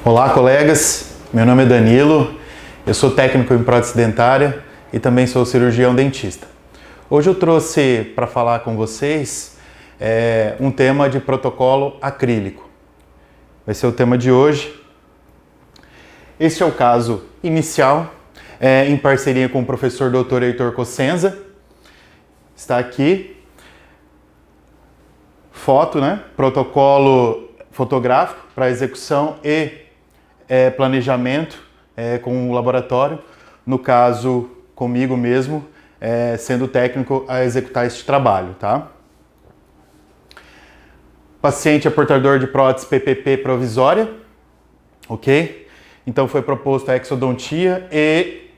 Olá, colegas. Meu nome é Danilo, eu sou técnico em prótese dentária e também sou cirurgião dentista. Hoje eu trouxe para falar com vocês um tema de protocolo acrílico. Vai ser o tema de hoje. Este é o caso inicial, em parceria com o professor Dr. Heitor Cossenza. Está aqui. Foto, Protocolo fotográfico para execução e planejamento com o laboratório, no caso comigo mesmo, sendo técnico a executar este trabalho, tá? Paciente é portador de prótese PPP provisória, ok? Então foi proposto a exodontia e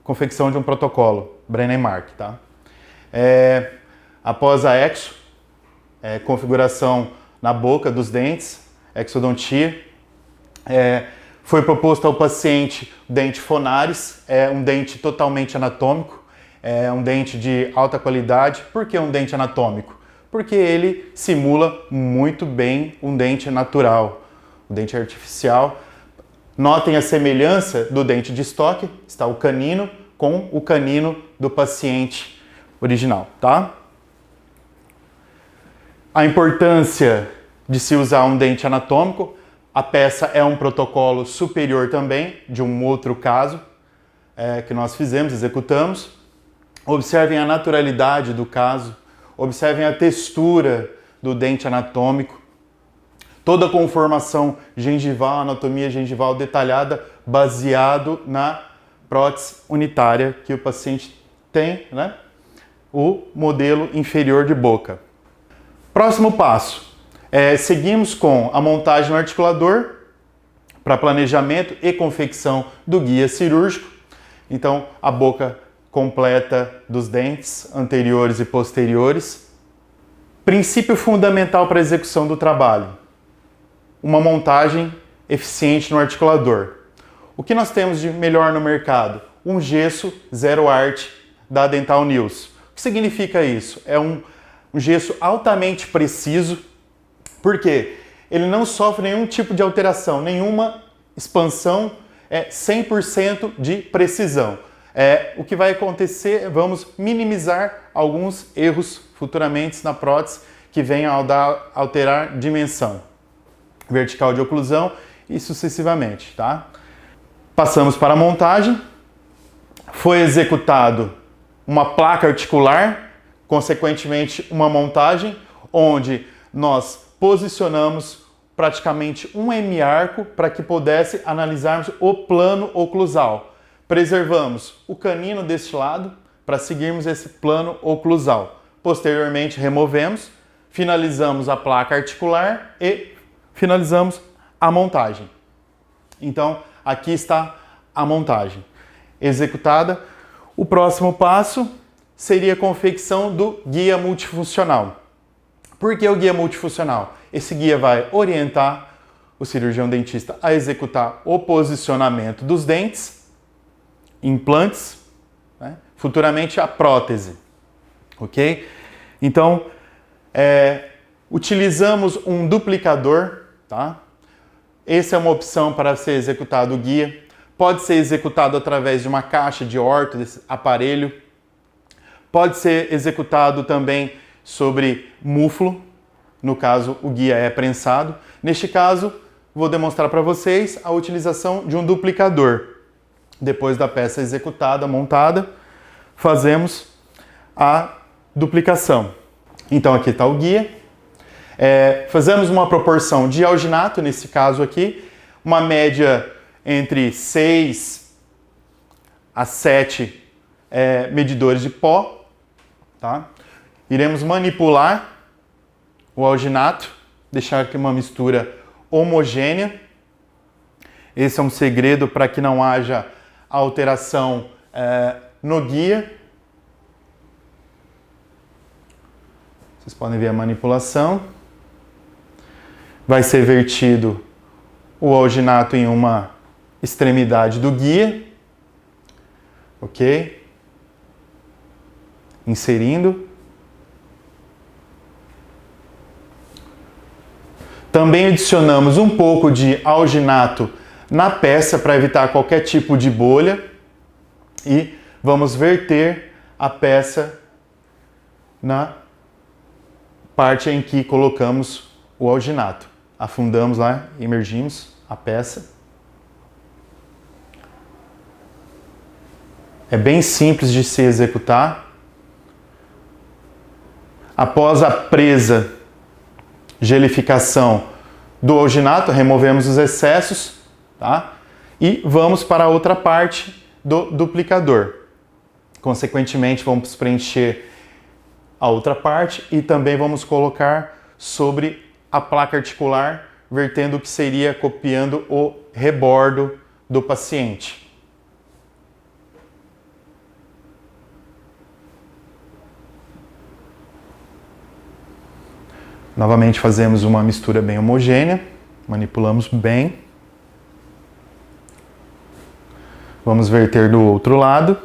confecção de um protocolo, Brenner-Mark, tá? Após a configuração na boca dos dentes, exodontia, foi proposto ao paciente dente Phonaris, um dente totalmente anatômico, um dente de alta qualidade. Por que um dente anatômico? Porque ele simula muito bem um dente natural, um dente artificial. Notem a semelhança do dente de estoque, está o canino com o canino do paciente original, tá? A importância de se usar um dente anatômico: a peça é um protocolo superior também de um outro caso que nós fizemos, executamos. Observem a naturalidade do caso, observem a textura do dente anatômico, toda a conformação gengival, anatomia gengival detalhada, baseado na prótese unitária que o paciente tem, o modelo inferior de boca. Próximo passo. Seguimos com a montagem no articulador para planejamento e confecção do guia cirúrgico. Então, a boca completa dos dentes anteriores e posteriores. Princípio fundamental para a execução do trabalho: uma montagem eficiente no articulador. O que nós temos de melhor no mercado? Um gesso zero arte da Dental News. O que significa isso? É um gesso altamente preciso, porque ele não sofre nenhum tipo de alteração, nenhuma expansão, 100% de precisão. O que vai acontecer, vamos minimizar alguns erros futuramente na prótese que venham a alterar dimensão vertical de oclusão e sucessivamente, tá? Passamos para a montagem. Foi executado uma placa articular, consequentemente uma montagem, onde nós posicionamos praticamente um hemiarco para que pudesse analisarmos o plano oclusal. Preservamos o canino deste lado para seguirmos esse plano oclusal. Posteriormente removemos, finalizamos a placa articular e finalizamos a montagem. Então aqui está a montagem executada. O próximo passo seria a confecção do guia multifuncional. Por que o guia multifuncional? Esse guia vai orientar o cirurgião dentista a executar o posicionamento dos dentes, implantes, futuramente a prótese, ok? Então, utilizamos um duplicador, tá? Essa é uma opção para ser executado o guia. Pode ser executado através de uma caixa de orto, desse aparelho. Pode ser executado também sobre muflo, no caso o guia é prensado. Neste caso, vou demonstrar para vocês a utilização de um duplicador. Depois da peça executada, montada, fazemos a duplicação. Então aqui está o guia. Fazemos uma proporção de alginato, nesse caso aqui, uma média entre 6 a 7 medidores de pó, tá? Iremos manipular o alginato, deixar aqui uma mistura homogênea. Esse é um segredo para que não haja alteração no guia. Vocês podem ver a manipulação. Vai ser vertido o alginato em uma extremidade do guia, ok? Inserindo. Também adicionamos um pouco de alginato na peça para evitar qualquer tipo de bolha e vamos verter a peça na parte em que colocamos o alginato. Afundamos lá, imergimos a peça. É bem simples de se executar. Após a presa, gelificação do alginato, removemos os excessos, tá? E vamos para a outra parte do duplicador. Consequentemente, vamos preencher a outra parte e também vamos colocar sobre a placa articular, vertendo o que seria copiando o rebordo do paciente. Novamente fazemos uma mistura bem homogênea, manipulamos bem. Vamos verter do outro lado.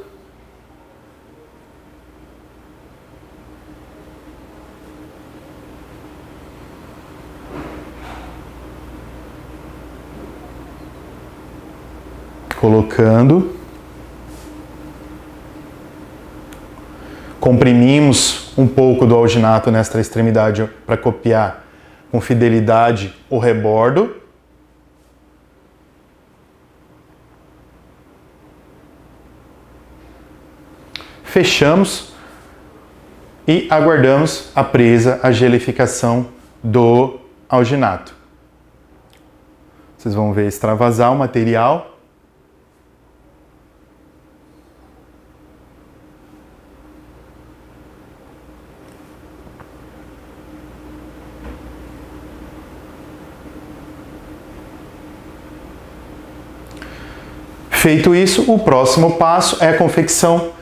Colocando. Comprimimos um pouco do alginato nesta extremidade para copiar com fidelidade o rebordo. Fechamos e aguardamos a presa, a gelificação do alginato. Vocês vão ver extravasar o material. Feito isso, o próximo passo é a confecção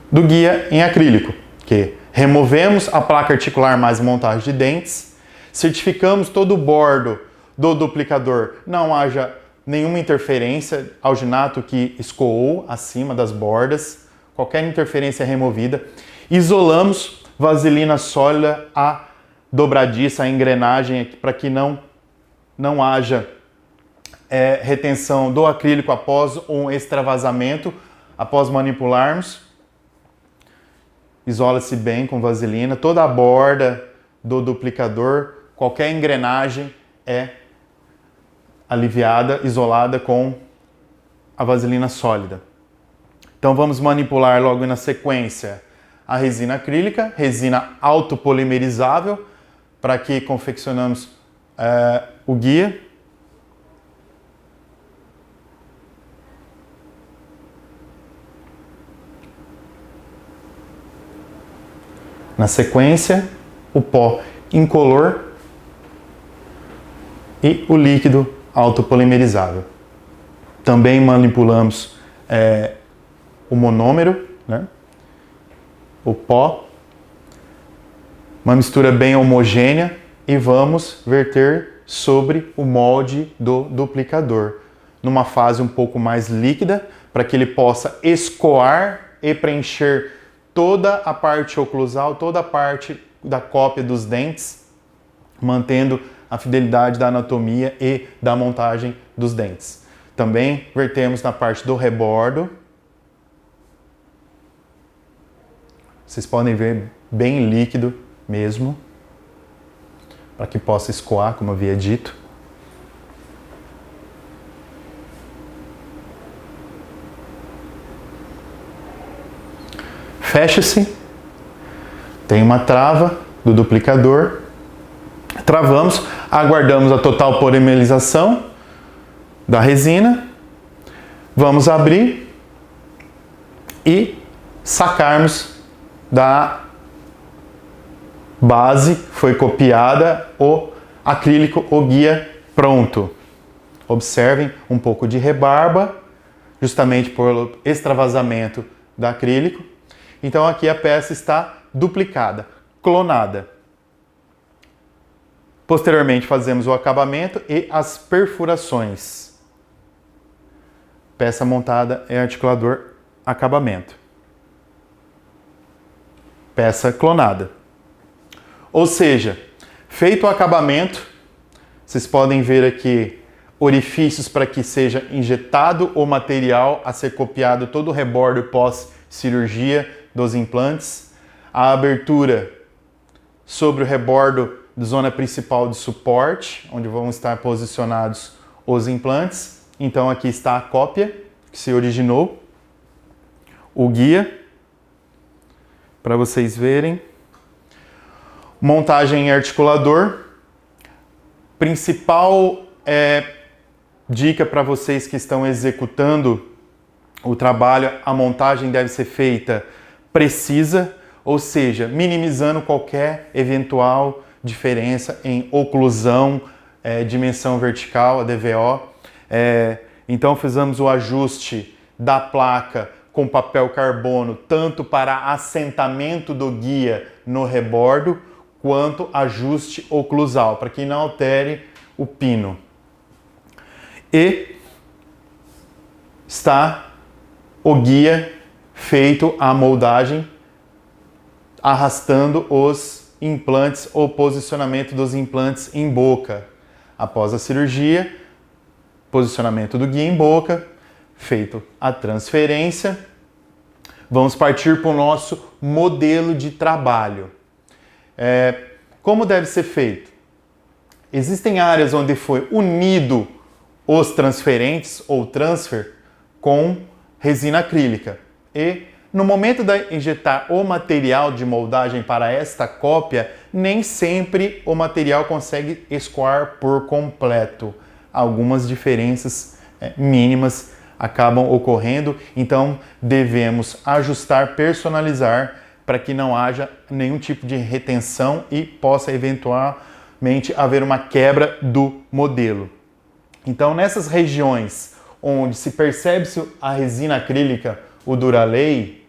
do guia em acrílico, que removemos a placa articular mais montagem de dentes, certificamos todo o bordo do duplicador, não haja nenhuma interferência, alginato que escoou acima das bordas, qualquer interferência é removida, isolamos vaselina sólida, a dobradiça, a engrenagem para que não haja retenção do acrílico após um extravasamento, após manipularmos. Isola-se bem com vaselina, toda a borda do duplicador, qualquer engrenagem é aliviada, isolada com a vaselina sólida. Então vamos manipular logo na sequência a resina acrílica, resina autopolimerizável, para que confeccionamos o guia. Na sequência, o pó incolor e o líquido autopolimerizável. Também manipulamos o monômero, né? O pó, uma mistura bem homogênea e vamos verter sobre o molde do duplicador, numa fase um pouco mais líquida, para que ele possa escoar e preencher toda a parte oclusal, toda a parte da cópia dos dentes, mantendo a fidelidade da anatomia e da montagem dos dentes. Também vertemos na parte do rebordo. Vocês podem ver bem líquido mesmo, para que possa escoar, como eu havia dito. Fecha-se, tem uma trava do duplicador, travamos, aguardamos a total polimerização da resina, vamos abrir e sacarmos da base, foi copiada o acrílico, o guia pronto. Observem um pouco de rebarba, justamente por extravasamento do acrílico. Então aqui a peça está duplicada, clonada. Posteriormente fazemos o acabamento e as perfurações. Peça montada em articulador, acabamento. Peça clonada. Ou seja, feito o acabamento, Vocês podem ver aqui orifícios para que seja injetado o material a ser copiado todo o rebordo pós-cirurgia dos implantes. A abertura sobre o rebordo da zona principal de suporte, onde vão estar posicionados os implantes. Então aqui está a cópia que se originou, o guia, para vocês verem. Montagem em articulador. Principal dica para vocês que estão executando o trabalho: a montagem deve ser feita precisa, ou seja, minimizando qualquer eventual diferença em oclusão, dimensão vertical, a DVO. Então fizemos o ajuste da placa com papel carbono, tanto para assentamento do guia no rebordo, quanto ajuste oclusal, para que não altere o pino. E está o guia feito a moldagem, arrastando os implantes ou posicionamento dos implantes em boca. Após a cirurgia, posicionamento do guia em boca, feito a transferência, vamos partir para o nosso modelo de trabalho. Como deve ser feito? Existem áreas onde foi unido os transferentes ou transfer com resina acrílica. E no momento de injetar o material de moldagem para esta cópia, nem sempre o material consegue escoar por completo. Algumas diferenças mínimas acabam ocorrendo, então devemos ajustar, personalizar, para que não haja nenhum tipo de retenção e possa eventualmente haver uma quebra do modelo. Então, nessas regiões onde se percebe a resina acrílica, o Duralay,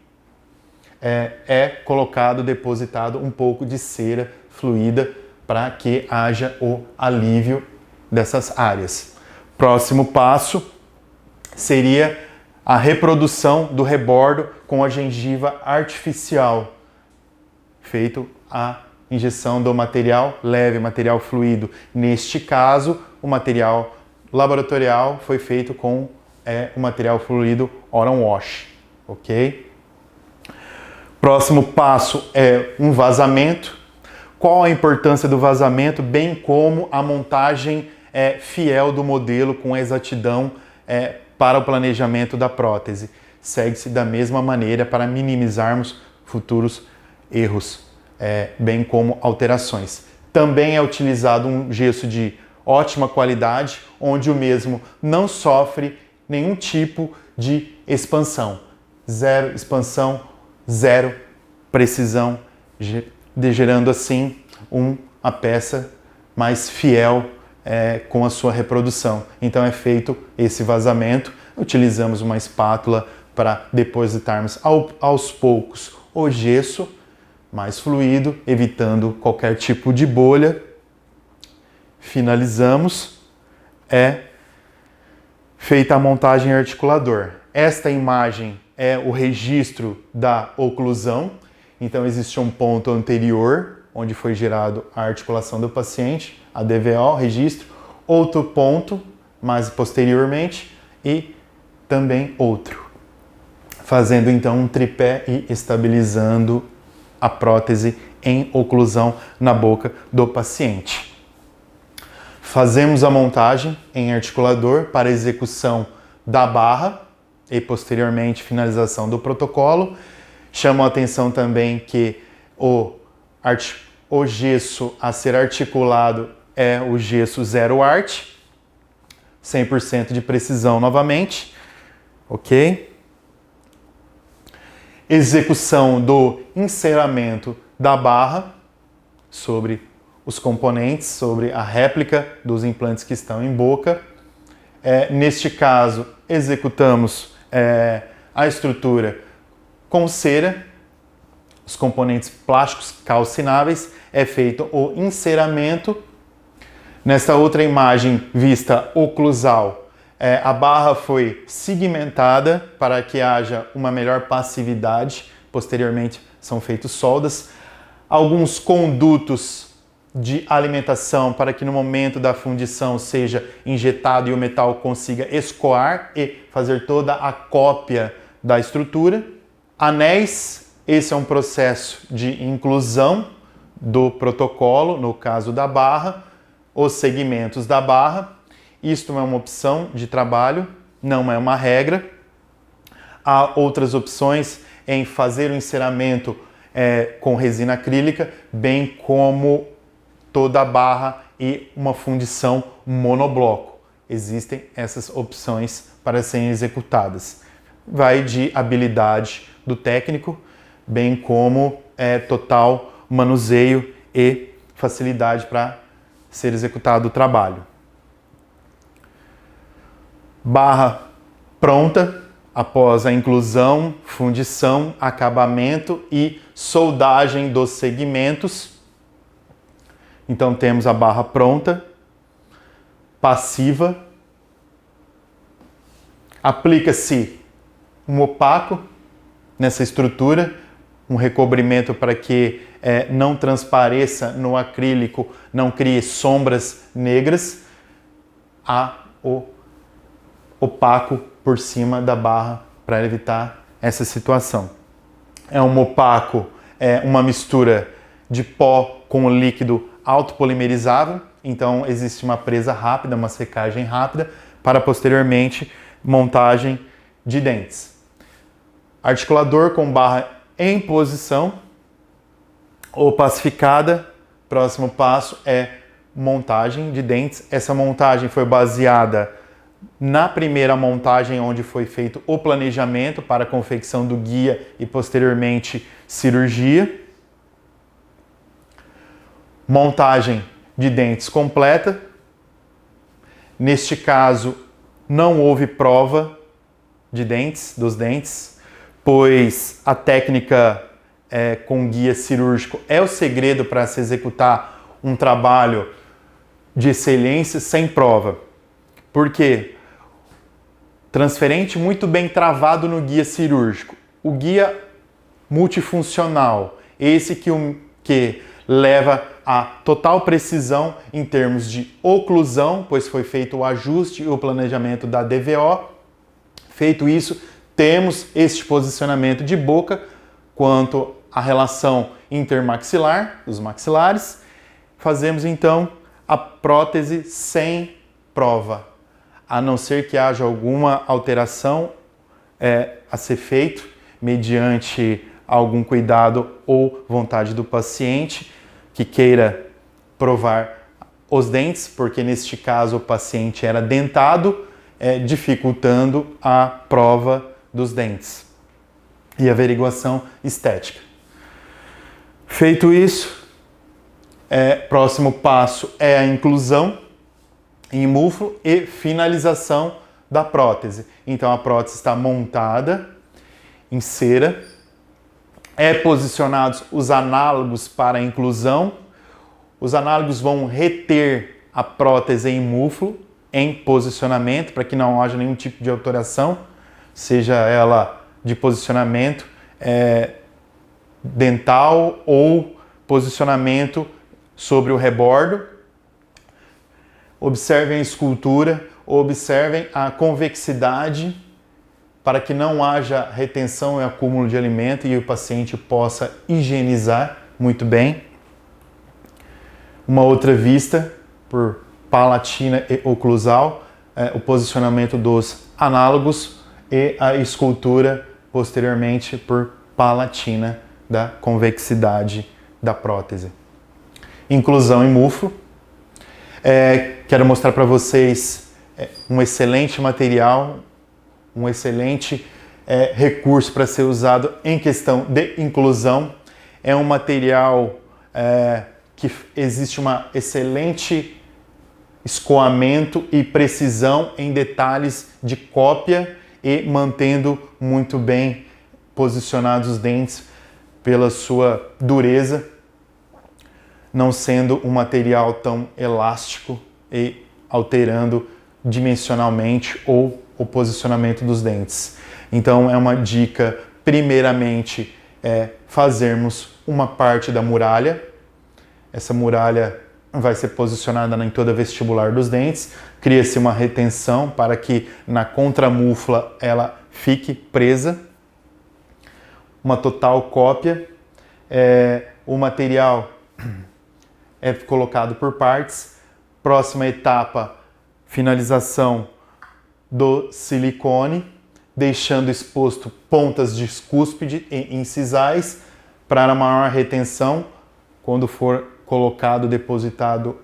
colocado, depositado um pouco de cera fluida para que haja o alívio dessas áreas. Próximo passo seria a reprodução do rebordo com a gengiva artificial, feito a injeção do material leve, material fluido. Neste caso, o material laboratorial foi feito com o material fluido Oron Wash, ok? Próximo passo é um vazamento. Qual a importância do vazamento, bem como a montagem fiel do modelo com exatidão para o planejamento da prótese? Segue-se da mesma maneira para minimizarmos futuros erros, bem como alterações. Também é utilizado um gesso de ótima qualidade, onde o mesmo não sofre nenhum tipo de expansão. Zero expansão, zero precisão, gerando assim uma peça mais fiel com a sua reprodução. Então é feito esse vazamento, utilizamos uma espátula para depositarmos aos poucos o gesso mais fluido, evitando qualquer tipo de bolha. Finalizamos, feita a montagem articulador. Esta imagem é o registro da oclusão, então existe um ponto anterior, onde foi gerado a articulação do paciente, a DVO, registro, outro ponto mais posteriormente e também outro, fazendo então um tripé e estabilizando a prótese em oclusão na boca do paciente. Fazemos a montagem em articulador para execução da barra e posteriormente finalização do protocolo. Chamo a atenção também que o gesso a ser articulado é o gesso Zero Art, 100% de precisão novamente, ok? Execução do enceramento da barra sobre os componentes, sobre a réplica dos implantes que estão em boca. Neste caso, executamos a estrutura com cera, os componentes plásticos calcináveis, é feito o enceramento. Nesta outra imagem vista oclusal, a barra foi segmentada para que haja uma melhor passividade. Posteriormente são feitos soldas. Alguns condutos de alimentação para que no momento da fundição seja injetado e o metal consiga escoar e fazer toda a cópia da estrutura. Anéis, esse é um processo de inclusão do protocolo, no caso da barra, os segmentos da barra. Isto é uma opção de trabalho, não é uma regra. Há outras opções em fazer o enceramento com resina acrílica, bem como toda a barra e uma fundição monobloco. Existem essas opções para serem executadas. Vai de habilidade do técnico, bem como total manuseio e facilidade para ser executado o trabalho. Barra pronta após a inclusão, fundição, acabamento e soldagem dos segmentos. Então temos a barra pronta, passiva. Aplica-se um opaco nessa estrutura, um recobrimento para que não transpareça no acrílico, não crie sombras negras. Há o opaco por cima da barra para evitar essa situação. É um opaco, uma mistura de pó com líquido autopolimerizável, então existe uma presa rápida, uma secagem rápida para posteriormente montagem de dentes. Articulador com barra em posição, opacificada. Próximo passo é montagem de dentes. Essa montagem foi baseada na primeira montagem, onde foi feito o planejamento para a confecção do guia e posteriormente cirurgia. Montagem de dentes completa. Neste caso, não houve prova de dentes, dos dentes, pois a técnica com guia cirúrgico é o segredo para se executar um trabalho de excelência sem prova. Por quê? Transferente muito bem travado no guia cirúrgico. O guia multifuncional, esse que leva a total precisão em termos de oclusão, pois foi feito o ajuste e o planejamento da DVO. Feito isso, temos este posicionamento de boca quanto à relação intermaxilar, dos maxilares. Fazemos então a prótese sem prova, a não ser que haja alguma alteração a ser feito mediante algum cuidado ou vontade do paciente que queira provar os dentes, porque neste caso o paciente era dentado, dificultando a prova dos dentes e averiguação estética. Feito isso, próximo passo é a inclusão em músculo e finalização da prótese. Então a prótese está montada em cera, posicionados os análogos para a inclusão. Os análogos vão reter a prótese em músculo em posicionamento para que não haja nenhum tipo de alteração, seja ela de posicionamento dental ou posicionamento sobre o rebordo. Observem a escultura, observem a convexidade para que não haja retenção e acúmulo de alimento e o paciente possa higienizar muito bem. Uma outra vista por palatina e oclusal, o posicionamento dos análogos e a escultura posteriormente por palatina da convexidade da prótese. Inclusão em músculo. Quero mostrar para vocês um excelente material, um excelente recurso para ser usado em questão de inclusão. É um material que existe uma excelente escoamento e precisão em detalhes de cópia e mantendo muito bem posicionados os dentes pela sua dureza, não sendo um material tão elástico e alterando dimensionalmente ou o posicionamento dos dentes. Então é uma dica, primeiramente, fazermos uma parte da muralha. Essa muralha vai ser posicionada em toda a vestibular dos dentes. Cria-se uma retenção para que na contramufla ela fique presa. Uma total cópia. O material é colocado por partes. Próxima etapa, finalização do silicone, deixando exposto pontas de cúspide e incisais para maior retenção quando for colocado, depositado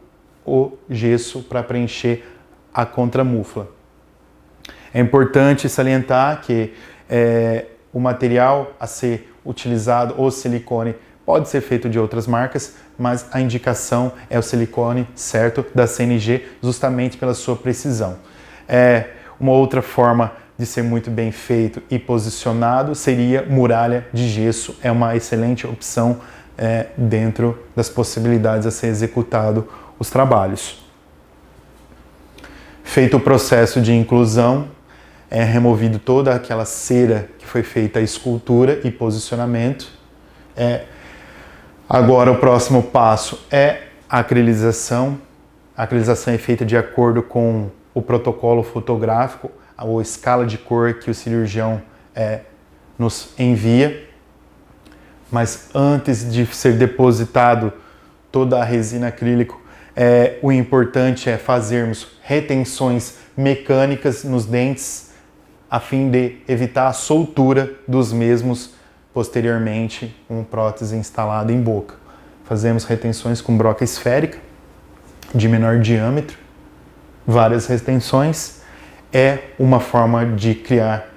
o gesso para preencher a contramufla. É importante salientar que o material a ser utilizado, o silicone, pode ser feito de outras marcas, mas a indicação é o silicone certo da CNG, justamente pela sua precisão. Uma outra forma de ser muito bem feito e posicionado seria muralha de gesso. É uma excelente opção dentro das possibilidades a ser executado os trabalhos. Feito o processo de inclusão, é removido toda aquela cera que foi feita a escultura e posicionamento. Agora o próximo passo é a acrilização. A acrilização é feita de acordo com o protocolo fotográfico, ou escala de cor que o cirurgião nos envia. Mas antes de ser depositado toda a resina acrílica, o importante é fazermos retenções mecânicas nos dentes a fim de evitar a soltura dos mesmos posteriormente com prótese instalada em boca. Fazemos retenções com broca esférica de menor diâmetro, várias retenções. É uma forma de criar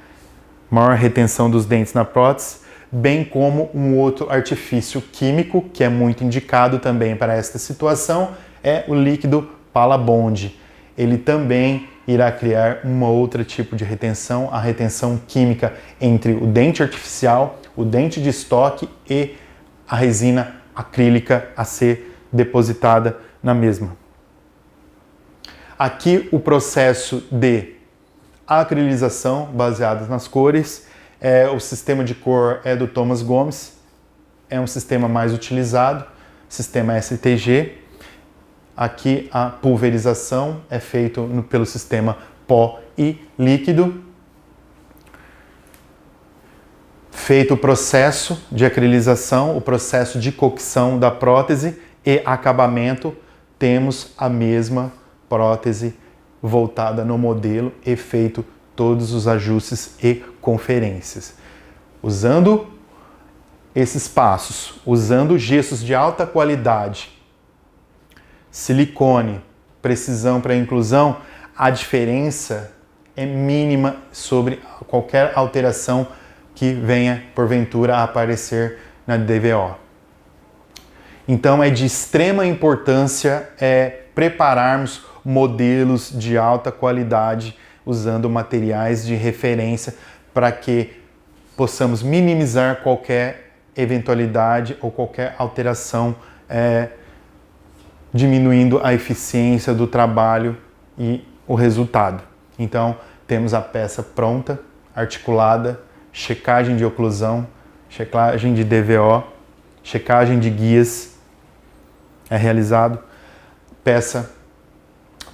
maior retenção dos dentes na prótese, bem como um outro artifício químico que é muito indicado também para esta situação, é o líquido Palabond. Ele também irá criar uma outra tipo de retenção, a retenção química entre o dente artificial, o dente de estoque e a resina acrílica a ser depositada na mesma. Aqui o processo de acrilização baseado nas cores, o sistema de cor é do Thomas Gomes, é um sistema mais utilizado, sistema STG. Aqui a pulverização é feita pelo sistema pó e líquido. Feito o processo de acrilização, o processo de cocção da prótese e acabamento, temos a mesma prótese voltada no modelo e feito todos os ajustes e conferências. Usando esses passos, usando gessos de alta qualidade, silicone, precisão para inclusão, a diferença é mínima sobre qualquer alteração que venha porventura a aparecer na DVO. Então é de extrema importância prepararmos modelos de alta qualidade usando materiais de referência para que possamos minimizar qualquer eventualidade ou qualquer alteração, diminuindo a eficiência do trabalho e o resultado. Então temos a peça pronta, articulada, checagem de oclusão, checagem de DVO, checagem de guias é realizado, peça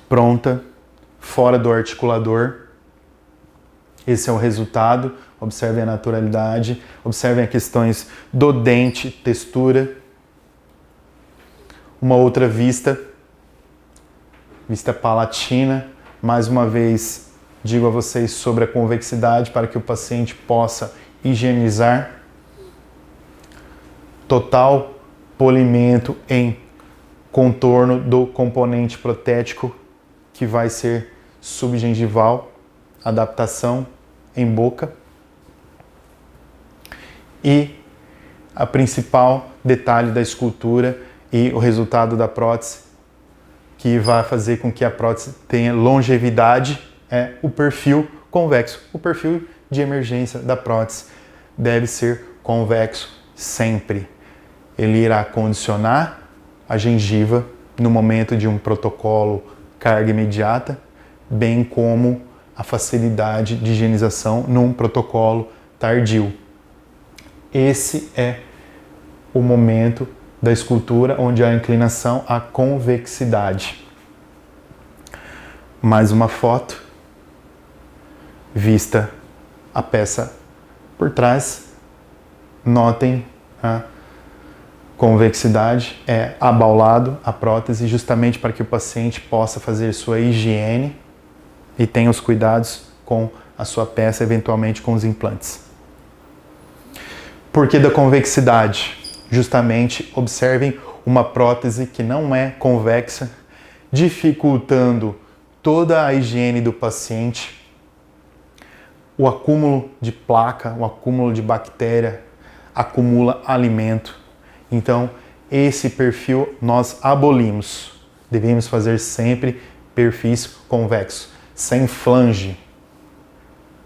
pronta, fora do articulador. Esse é o resultado. Observem a naturalidade, observem as questões do dente, textura. Uma outra vista palatina. Mais uma vez, digo a vocês sobre a convexidade para que o paciente possa higienizar. Total polimento em contorno do componente protético que vai ser subgengival, adaptação em boca. E a principal detalhe da escultura e o resultado da prótese, que vai fazer com que a prótese tenha longevidade, é o perfil convexo. O perfil de emergência da prótese deve ser convexo sempre. Ele irá condicionar a gengiva no momento de um protocolo carga imediata, bem como a facilidade de higienização num protocolo tardio. Esse é o momento da escultura, onde há inclinação, há convexidade. Mais uma foto, vista a peça por trás. Notem a convexidade, é abaulado a prótese, justamente para que o paciente possa fazer sua higiene e tenha os cuidados com a sua peça, eventualmente com os implantes. Por que da convexidade? Justamente, observem uma prótese que não é convexa, dificultando toda a higiene do paciente, o acúmulo de placa, o acúmulo de bactéria, acumula alimento. Então, esse perfil nós abolimos. Devemos fazer sempre perfis convexos, sem flange,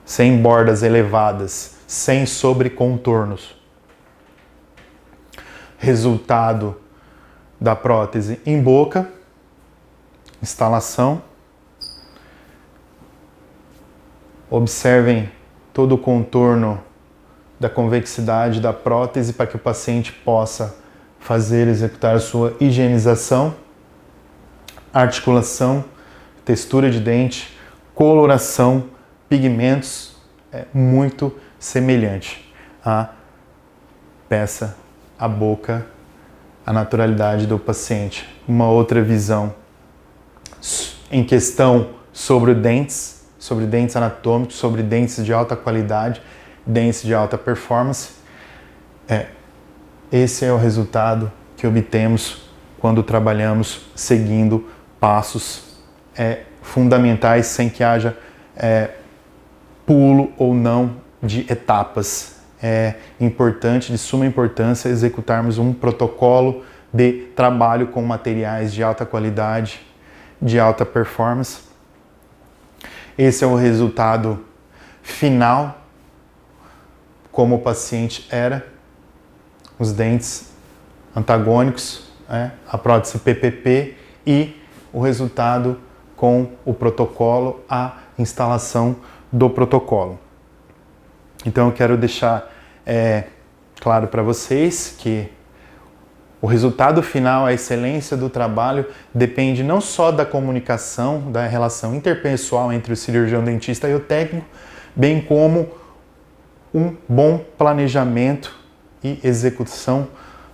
sem bordas elevadas, sem sobrecontornos. Resultado da prótese em boca, instalação. Observem todo o contorno da convexidade da prótese para que o paciente possa executar a sua higienização, articulação, textura de dente, coloração, pigmentos, é muito semelhante à peça, à boca, à naturalidade do paciente. Uma outra visão em questão sobre dentes anatômicos, sobre dentes de alta qualidade, dentes de alta performance. Esse é o resultado que obtemos quando trabalhamos seguindo passos fundamentais, sem que haja pulo ou não de etapas. É importante, de suma importância, executarmos um protocolo de trabalho com materiais de alta qualidade, de alta performance. Esse é o resultado final, como o paciente era, os dentes antagônicos, a prótese PPP e o resultado com o protocolo, a instalação do protocolo. Então eu quero deixar claro para vocês que o resultado final, a excelência do trabalho, depende não só da comunicação, da relação interpessoal entre o cirurgião dentista e o técnico, bem como um bom planejamento e execução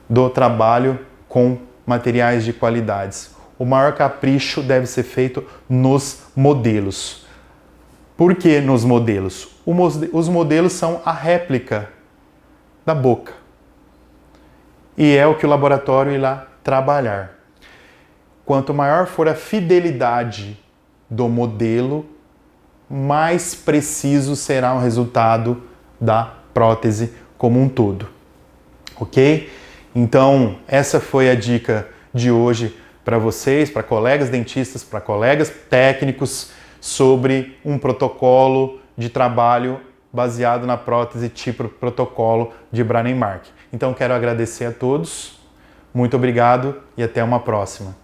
do trabalho com materiais de qualidades. O maior capricho deve ser feito nos modelos. Por que nos modelos? Os modelos são a réplica da boca. E é o que o laboratório irá trabalhar. Quanto maior for a fidelidade do modelo, mais preciso será o resultado da prótese como um todo. Ok? Então, essa foi a dica de hoje para vocês, para colegas dentistas, para colegas técnicos, sobre um protocolo de trabalho baseado na prótese tipo protocolo de Brånemark. Então, quero agradecer a todos, muito obrigado e até uma próxima.